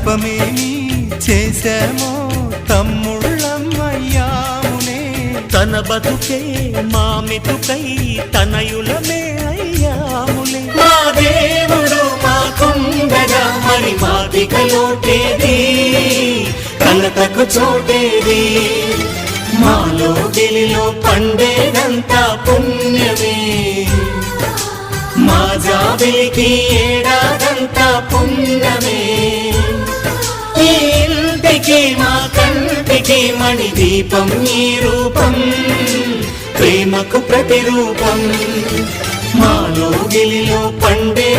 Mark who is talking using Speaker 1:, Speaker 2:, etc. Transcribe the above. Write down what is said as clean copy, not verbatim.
Speaker 1: తపమేమి చేశామో తమ్ముళ్ళమ్మయ్యామునే.
Speaker 2: తన బతుకే మామితుకై తనయులమే అయ్యాములే.
Speaker 3: మా దేవుడు మాకుండగా మరి మాదిక లోటేది, కలతకు చోటేది. మాలో గిలిలో పండేదంతా పుణ్యమే, మా జాబిలికి ఏడాదంతా పుణ్యమే. ఈ ఇంటికి మా కంటికి మణి దీపం ఈ రూపం, ప్రేమకు ప్రతిరూపం. మాలో గిలిలో పండే